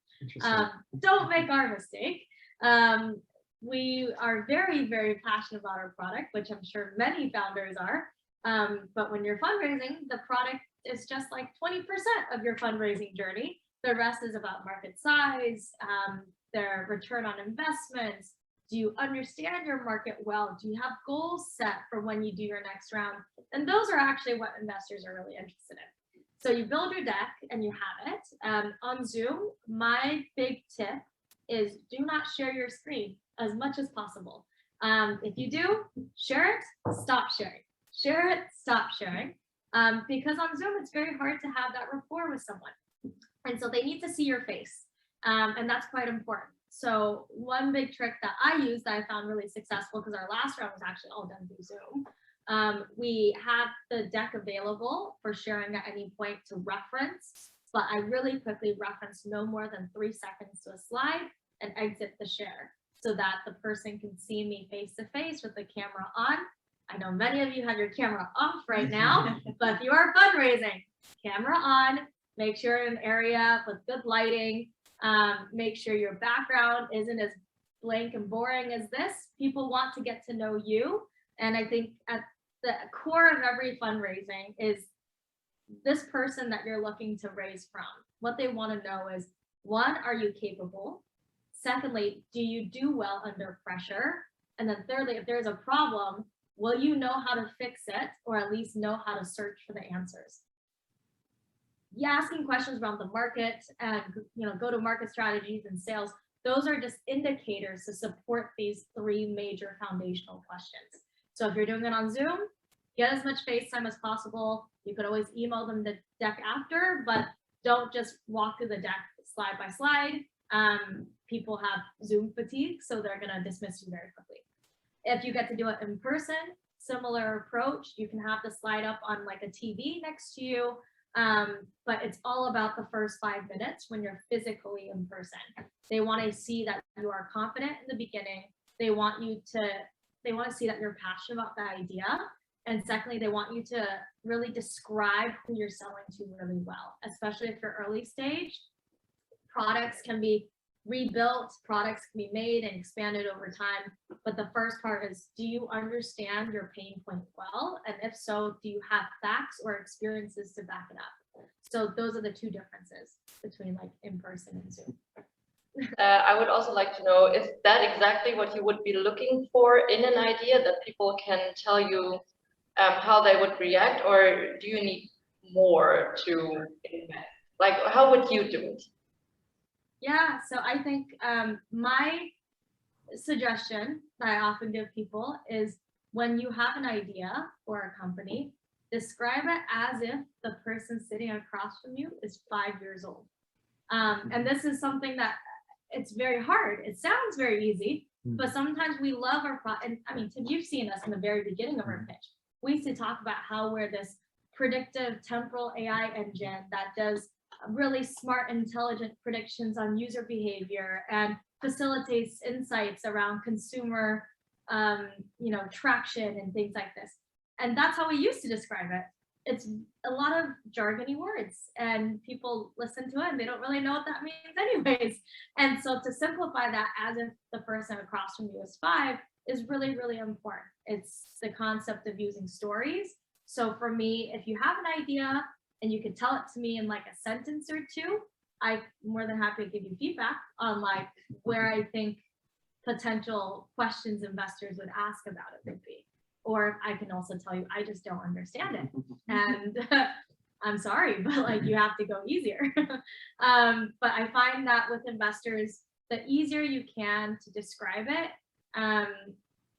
Don't make our mistake. We are very, very passionate about our product, which I'm sure many founders are. But when you're fundraising, the product is just like 20% of your fundraising journey. The rest is about market size, their return on investments. Do you understand your market well? Do you have goals set for when you do your next round? And those are actually what investors are really interested in. So you build your deck and you have it. On Zoom, my big tip is do not share your screen as much as possible. If you do, share it, stop sharing. Share it, stop sharing. Because on Zoom, it's very hard to have that rapport with someone. And so they need to see your face. And that's quite important. So one big trick that I use that I found really successful, because our last round was actually all done through Zoom. We have the deck available for sharing at any point to reference, but I really quickly reference no more than 3 seconds to a slide and exit the share so that the person can see me face to face with the camera on. I know many of you have your camera off right now, but if you are fundraising, camera on, make sure you're in an area with good lighting. Make sure your background isn't as blank and boring as this. People want to get to know you. And I think at the core of every fundraising is this person that you're looking to raise from. What they want to know is, one, are you capable? Secondly, do you do well under pressure? And then thirdly, if there's a problem, will you know how to fix it, or at least know how to search for the answers? Yeah, asking questions around the market and go-to-market strategies and sales, those are just indicators to support these 3 major foundational questions. So if you're doing it on Zoom, get as much face time as possible. You could always email them the deck after, but don't just walk through the deck slide by slide. People have Zoom fatigue, so they're gonna dismiss you very quickly. If you get to do it in person, similar approach. You can have the slide up on like a TV next to you. But it's all about the first 5 minutes when you're physically in person. They want to see that you are confident in the beginning. They want to see that you're passionate about the idea. And secondly, they want you to really describe who you're selling to really well, especially if you're early stage. Products can be rebuilt, products can be made and expanded over time. But the first part is, do you understand your pain point well? And if so, do you have facts or experiences to back it up? So those are the 2 differences between like in person and Zoom. I would also like to know, is that exactly what you would be looking for in an idea, that people can tell you how they would react, or do you need more to invest? Like, how would you do it? Yeah, so I think my suggestion that I often give people is, when you have an idea for a company, describe it as if the person sitting across from you is 5 years old. And this is something that it's very hard. It sounds very easy, but sometimes we love our product. And I mean, Tim, you've seen us in the very beginning of our pitch. We used to talk about how we're this predictive temporal AI engine that does really smart, intelligent predictions on user behavior and facilitates insights around consumer, traction and things like this. And that's how we used to describe it. It's a lot of jargony words, and people listen to it and they don't really know what that means anyways. And so to simplify that as if the person across from you is 5 is really, really important. It's the concept of using stories. So for me, if you have an idea and you can tell it to me in like a sentence or 2, I'm more than happy to give you feedback on like where I think potential questions investors would ask about it would be. Or I can also tell you, I just don't understand it. And I'm sorry, but like you have to go easier. But I find that with investors, the easier you can to describe it,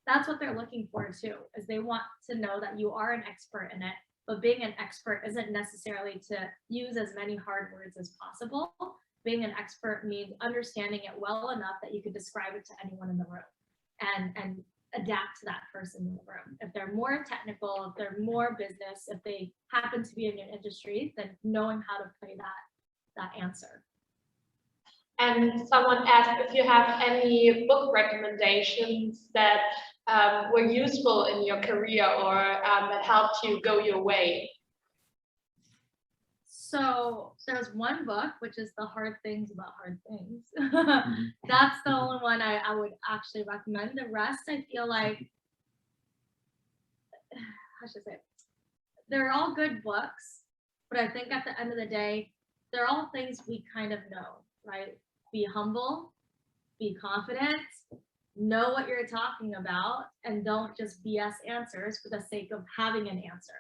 that's what they're looking for too, is they want to know that you are an expert in it, but being an expert isn't necessarily to use as many hard words as possible. Being an expert means understanding it well enough that you could describe it to anyone in the room and adapt to that person in the room. If they're more technical, if they're more business, if they happen to be in your industry, then knowing how to play that answer. And someone asked if you have any book recommendations that were useful in your career or that helped you go your way. So there's one book, which is The Hard Things About Hard Things. That's the only one I would actually recommend. The rest, I feel like, how should I say, they're all good books, but I think at the end of the day, they're all things we kind of know, right? Be humble, be confident, know what you're talking about, and don't just BS answers for the sake of having an answer.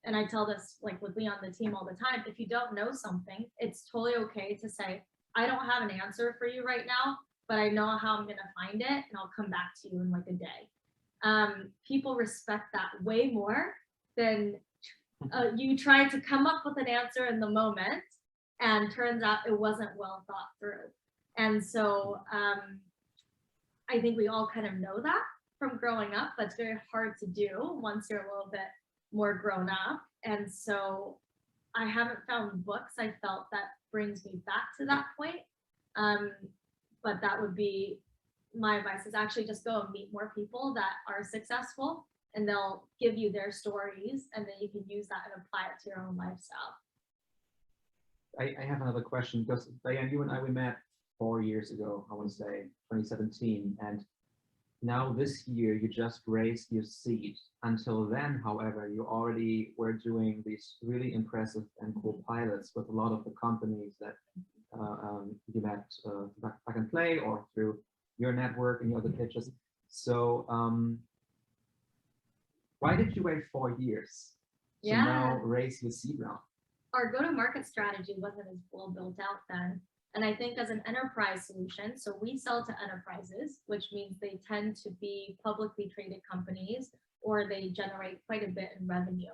And I tell this like with Lee on the team all the time, if you don't know something, it's totally okay to say, I don't have an answer for you right now, but I know how I'm gonna find it and I'll come back to you in like a day. People respect that way more than you try to come up with an answer in the moment and turns out it wasn't well thought through. And so I think we all kind of know that from growing up, but it's very hard to do once you're a little bit more grown up. And so I haven't found books I felt that brings me back to that point. But that would be my advice, is actually just go and meet more people that are successful and they'll give you their stories and then you can use that and apply it to your own lifestyle. I have another question, because Diane, you and I, we met 4 years ago, I want to say 2017, and now this year you just raised your seed. Until then, however, you already were doing these really impressive and cool pilots with a lot of the companies that you met Back and Play or through your network and your other pitches. So why did you wait 4 years to now raise your seed round? Our go-to-market strategy wasn't as well built out then. And I think as an enterprise solution, so we sell to enterprises, which means they tend to be publicly traded companies, or they generate quite a bit in revenue.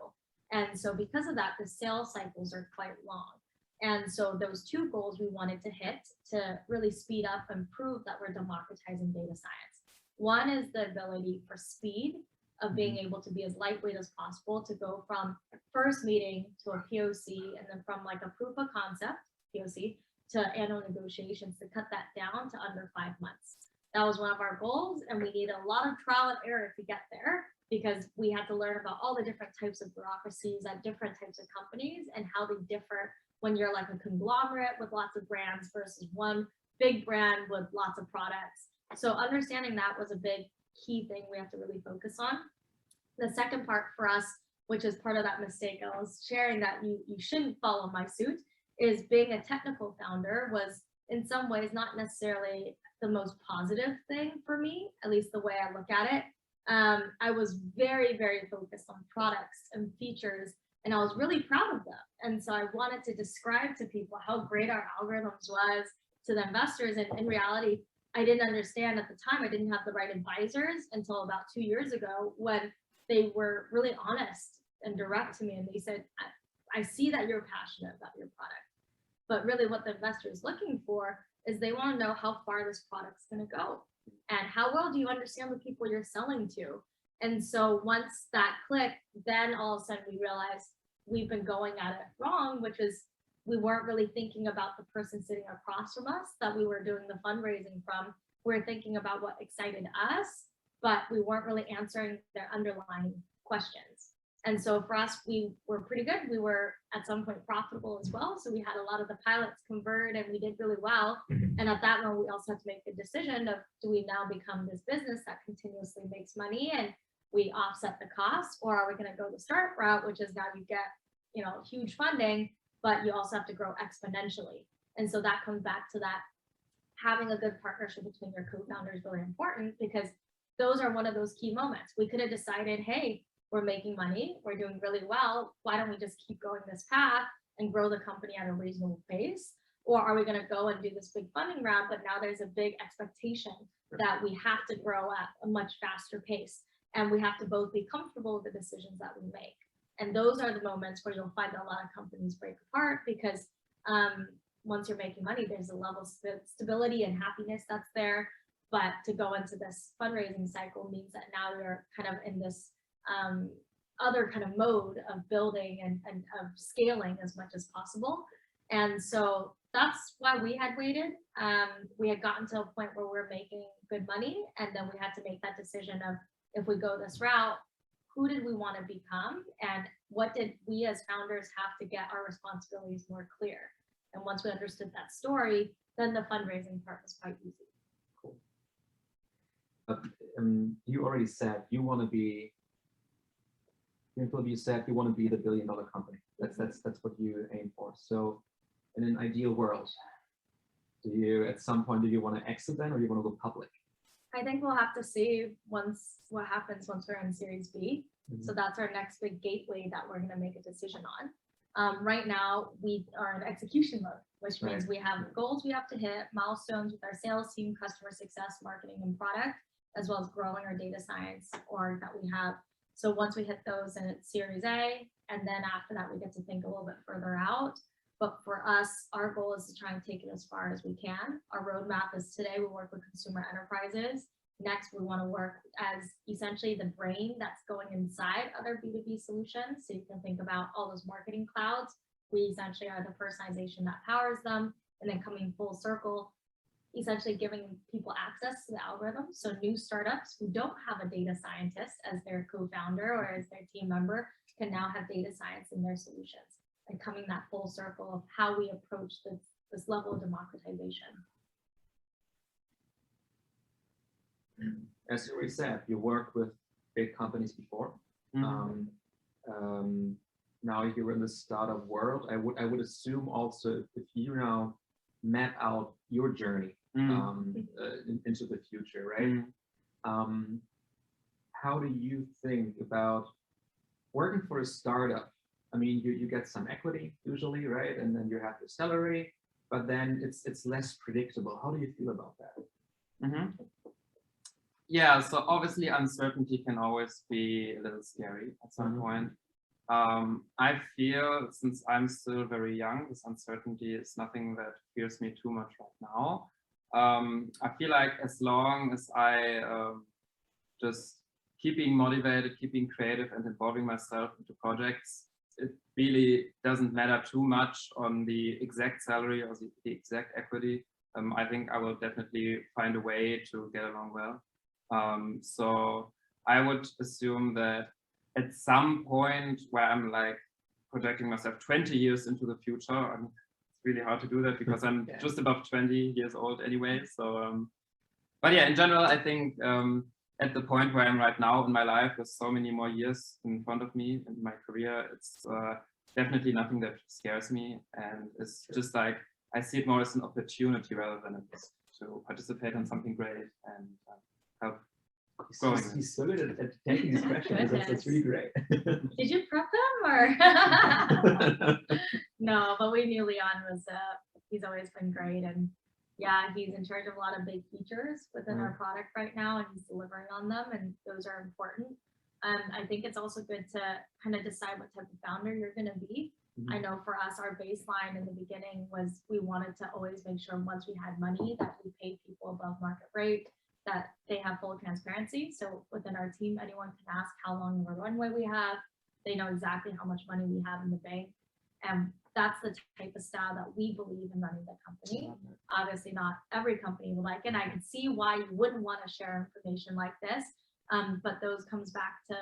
And so because of that, the sales cycles are quite long. And so those two goals we wanted to hit to really speed up and prove that we're democratizing data science. One is the ability for speed of being able to be as lightweight as possible, to go from first meeting to a POC, and then from like a proof of concept POC to annual negotiations, to cut that down to under 5 months. That was one of our goals, and we needed a lot of trial and error to get there, because we had to learn about all the different types of bureaucracies at different types of companies and how they differ when you're like a conglomerate with lots of brands versus one big brand with lots of products. So understanding that was a big key thing we have to really focus on. The second part for us, which is part of that mistake I was sharing that you shouldn't follow my suit, is being a technical founder was in some ways not necessarily the most positive thing for me, at least the way I look at it. I was very, very focused on products and features, and I was really proud of them. And so I wanted to describe to people how great our algorithms was to the investors. And in reality, I didn't understand at the time, I didn't have the right advisors until about 2 years ago, when they were really honest and direct to me. And they said, I see that you're passionate about your product, but really what the investor is looking for is they want to know how far this product's going to go and how well do you understand the people you're selling to. And so once that clicked, then all of a sudden we realized we've been going at it wrong, which is we weren't really thinking about the person sitting across from us that we were doing the fundraising from. We were thinking about what excited us, but we weren't really answering their underlying questions. And so for us, we were pretty good. We were at some point profitable as well. So we had a lot of the pilots convert and we did really well. And at that moment, we also had to make the decision of, do we now become this business that continuously makes money and we offset the costs, or are we going to go the startup route, which is now you get, huge funding, but you also have to grow exponentially. And so that comes back to that, having a good partnership between your co-founder is really important, because those are one of those key moments. We could have decided, hey, we're making money, we're doing really well, why don't we just keep going this path and grow the company at a reasonable pace? Or are we going to go and do this big funding round, but now there's a big expectation that we have to grow at a much faster pace, and we have to both be comfortable with the decisions that we make. And those are the moments where you'll find that a lot of companies break apart, because once you're making money, there's a level of stability and happiness that's there. But to go into this fundraising cycle means that now you're kind of in this other kind of mode of building and of scaling as much as possible. And so that's why we had waited. We had gotten to a point where we're making good money, and then we had to make that decision of, if we go this route, who did we want to become, and what did we as founders have to get our responsibilities more clear? And once we understood that story, then the fundraising part was quite easy. Cool. You already said you want to be. You said you want to be the billion-dollar company. That's what you aim for. So, in an ideal world, do you at some point want to exit then, or do you want to go public? I think we'll have to see what happens once we're in Series B. So that's our next big gateway that we're going to make a decision on. Right now, we are in execution mode, which means we have goals we have to hit, milestones with our sales team, customer success, marketing, and product, as well as growing our data science org that we have. So once we hit those, and it's Series A, and then after that, we get to think a little bit further out. But for us, our goal is to try and take it as far as we can. Our roadmap is today we work with consumer enterprises. Next, we want to work as essentially the brain that's going inside other B2B solutions. So you can think about all those marketing clouds. We essentially are the personalization that powers them, and then coming full circle, essentially giving people access to the algorithm. So new startups who don't have a data scientist as their co-founder or as their team member can now have data science in their solutions, and coming that full circle of how we approach this level of democratization. As you already said, you worked with big companies before. Now you're in the startup world. I would assume also, if you now map out your journey into the future, right? How do you think about working for a startup? I mean, you get some equity usually, right? And then you have your salary, but then it's less predictable. How do you feel about that? Yeah, so obviously uncertainty can always be a little scary at some point. I feel, since I'm still very young, this uncertainty is nothing that fears me too much right now. I feel like as long as I just keeping motivated, keeping creative, and involving myself into projects, it really doesn't matter too much on the exact salary or the exact equity. I think I will definitely find a way to get along well. So I would assume that at some point where I'm like projecting myself 20 years into the future, it's really hard to do that because I'm just above 20 years old anyway. So, but yeah, in general, I think at the point where I'm right now in my life, with so many more years in front of me in my career, it's definitely nothing that scares me. And it's just like, I see it more as an opportunity rather than to participate in something great and help. He's so good at taking these questions. That's really great. Did you prep them or? No, but we knew Leon was, he's always been great. And yeah, he's in charge of a lot of big features within our product right now, and he's delivering on them, and those are important. I think it's also good to kind of decide what type of founder you're going to be. I know for us, our baseline in the beginning was we wanted to always make sure once we had money that we paid people above market rate, that they have full transparency. So within our team, anyone can ask how long of a runway we have. They know exactly how much money we have in the bank. And that's the type of style that we believe in running the company. Obviously not every company will like it. I can see why you wouldn't want to share information like this. But those comes back to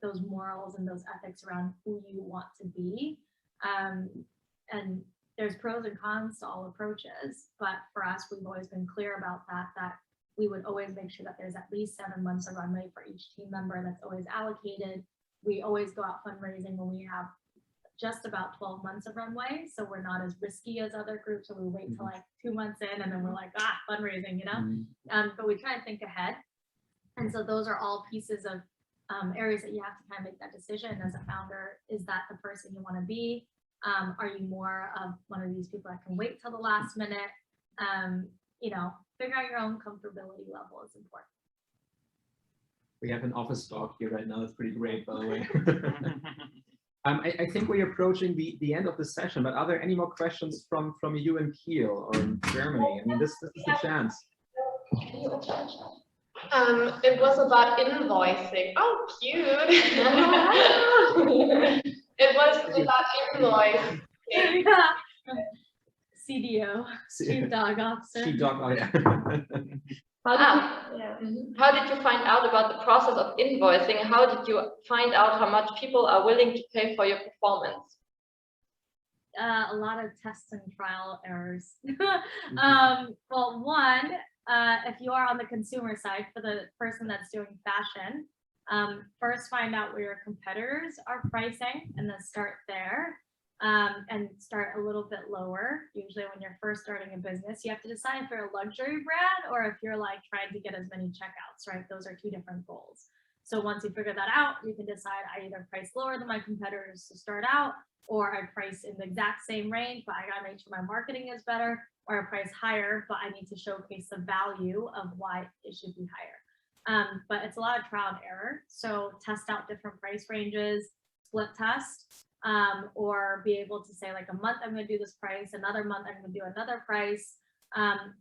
those morals and those ethics around who you want to be. And there's pros and cons to all approaches. But for us, we've always been clear about that we would always make sure that there's at least 7 months of runway for each team member that's always allocated. We always go out fundraising when we have just about 12 months of runway. So we're not as risky as other groups, so we wait till like 2 months in and then we're like, fundraising, you know? But we try and think ahead. And so those are all pieces of areas that you have to kind of make that decision as a founder. Is that the person you want to be? Are you more of one of these people that can wait till the last minute? You know, figure out your own comfortability level is important. We have an office dog here right now. That's pretty great, by the way. I think we're approaching the end of the session, but are there any more questions from you in Kiel or in Germany? I mean, this is the chance. It was about invoicing. Oh, cute. It was about invoicing. CDO, Chief Dog Officer. Chief Dog, oh yeah. How did you find out about the process of invoicing? How did you find out how much people are willing to pay for your performance? A lot of tests and trial errors. Well, one, if you are on the consumer side, for the person that's doing fashion, first find out where your competitors are pricing and then start there. And start a little bit lower. Usually when you're first starting a business, you have to decide if you're a luxury brand or if you're like trying to get as many checkouts, right? Those are two different goals. So once you figure that out, you can decide I either price lower than my competitors to start out, or I price in the exact same range, but I gotta make sure my marketing is better, or I price higher, but I need to showcase the value of why it should be higher. But it's a lot of trial and error. So test out different price ranges, split test. Or be able to say like a month I'm going to do this price, another month I'm going to do another price.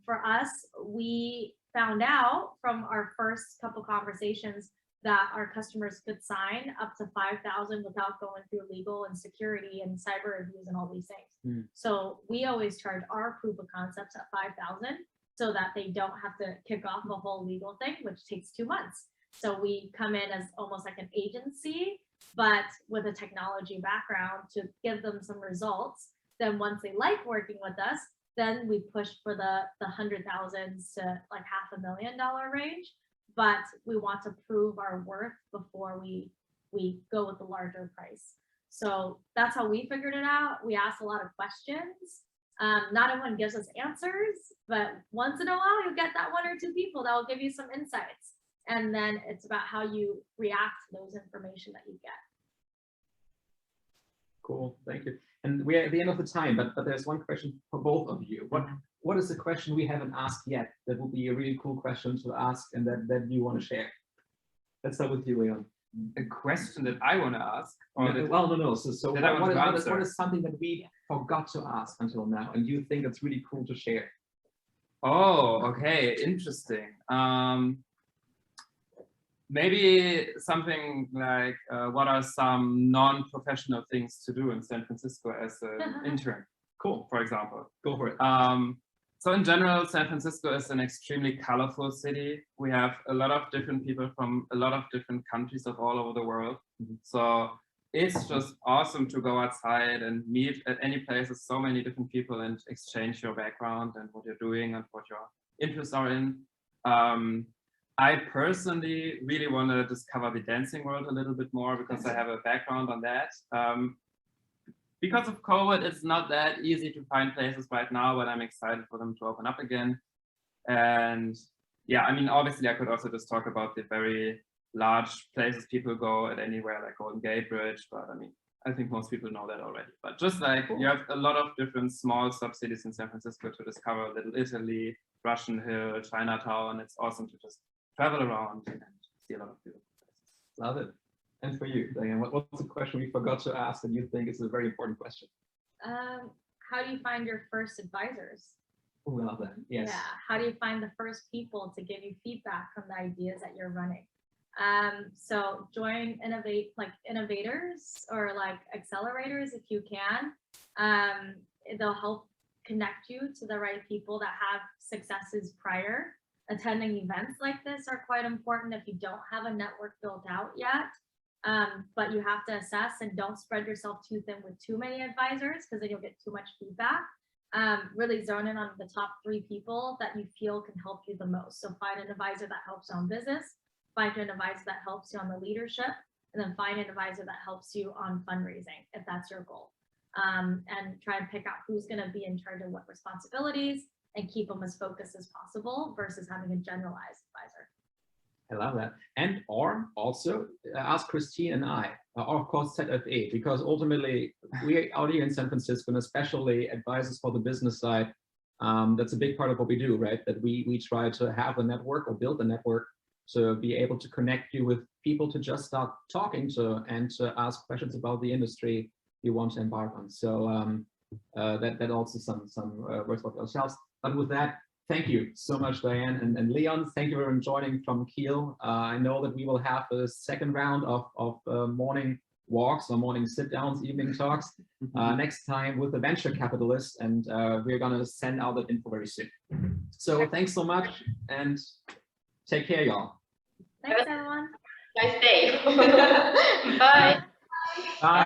For us, we found out from our first couple conversations that our customers could sign up to 5,000 without going through legal and security and cyber reviews and all these things. So we always charge our proof of concepts at 5,000 so that they don't have to kick off a whole legal thing, which takes 2 months. So we come in as almost like an agency, but with a technology background to give them some results. Then once they like working with us, then we push for the 100,000s to like $500,000 range. But we want to prove our worth before we go with the larger price. So that's how we figured it out. We asked a lot of questions. Not everyone gives us answers, but once in a while you'll get that 1 or 2 people that will give you some insights. And then it's about how you react to those information that you get. Cool, thank you. And we're at the end of the time, but there's one question for both of you. What is the question we haven't asked yet that would be a really cool question to ask and that you want to share? Let's start with you, Leon. A question that I want to ask? Or no. So what is something that we forgot to ask until now and you think it's really cool to share? Oh, okay, interesting. Maybe something like what are some non-professional things to do in San Francisco as an intern? Cool, for example. Go for it. So in general, San Francisco is an extremely colorful city. We have a lot of different people from a lot of different countries of all over the world. So it's just awesome to go outside and meet at any place with so many different people and exchange your background and what you're doing and what your interests are in. I personally really want to discover the dancing world a little bit more because I have a background on that. Because of COVID, it's not that easy to find places right now, but I'm excited for them to open up again. And yeah, I mean, obviously I could also just talk about the very large places people go at anywhere like Golden Gate Bridge, but I mean, I think most people know that already. But just like you have a lot of different small sub-cities in San Francisco to discover, Little Italy, Russian Hill, Chinatown. It's awesome to just travel around and see a lot of beautiful places. Love it. And for you, Diane, what's a question we forgot to ask and you think is a very important question? How do you find your first advisors? Oh, I love that. Yes. Yeah. How do you find the first people to give you feedback from the ideas that you're running? So join innovators or like accelerators if you can. They'll help connect you to the right people that have successes prior. Attending events like this are quite important if you don't have a network built out yet. But you have to assess and don't spread yourself too thin with too many advisors because then you'll get too much feedback. Really zone in on the top 3 people that you feel can help you the most. So find an advisor that helps you on business, find an advisor that helps you on the leadership, and then find an advisor that helps you on fundraising if that's your goal. And try and pick out who's going to be in charge of what responsibilities and keep them as focused as possible versus having a generalized advisor. I love that. And or also ask Christine and I, or of course ZFA, because ultimately we out here in San Francisco, and especially advisors for the business side, that's a big part of what we do, right? That we try to have a network or build a network to be able to connect you with people to just start talking to and to ask questions about the industry you want to embark on. So that also some words about ourselves. But with that, thank you so much, Diane and Leon. Thank you for joining from Kiel. I know that we will have a second round of morning walks or morning sit-downs, evening talks next time with the venture capitalists, and we're going to send out that info very soon. So thanks so much, and take care, y'all. Thanks, everyone. Nice day. Bye. Bye.